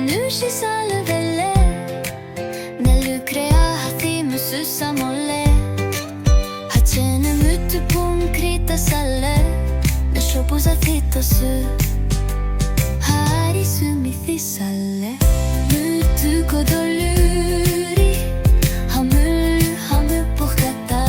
눈시 살르벨레 넬루 크레아 하티무스 사몰레 하체는 무트폰 크리타 살레 내 쇼보자 티토스 하리스 미티 살레 무트 고돌루리 하물 하물 포카타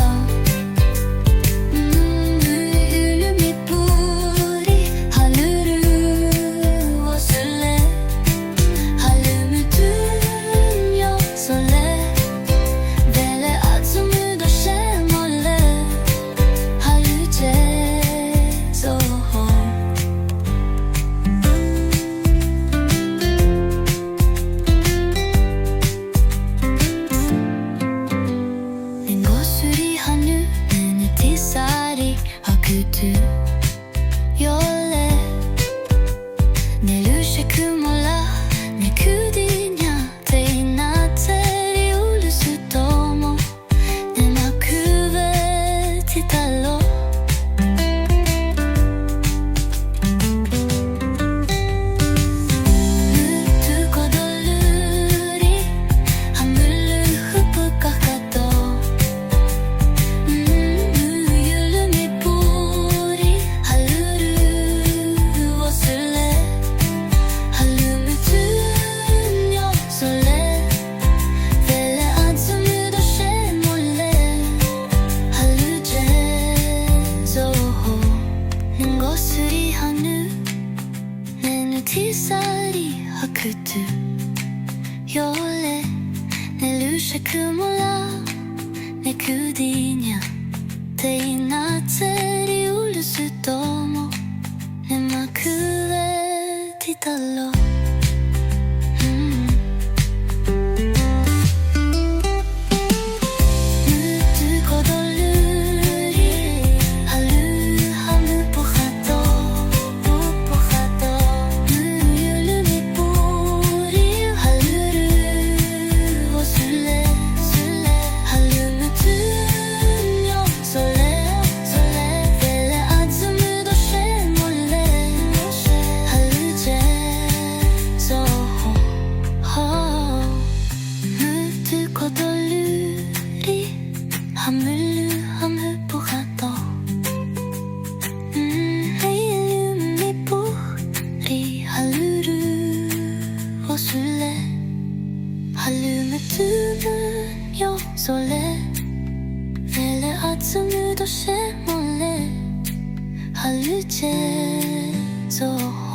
Yolle Nelu shekumola ne kudinya te natseri ulusu tomo ne nakuve titalo Mutu kodoluri hamulu hupukakato Tisari hakutu Yole Nelu shekumola Ne kudinya Te inatseri ulusu tomo Ne makue titalo Hamulu hamlu puhato Hayalumi puri haluru osule Halumu tumun yo sole Vele atsumu doshe mole Haluje zoho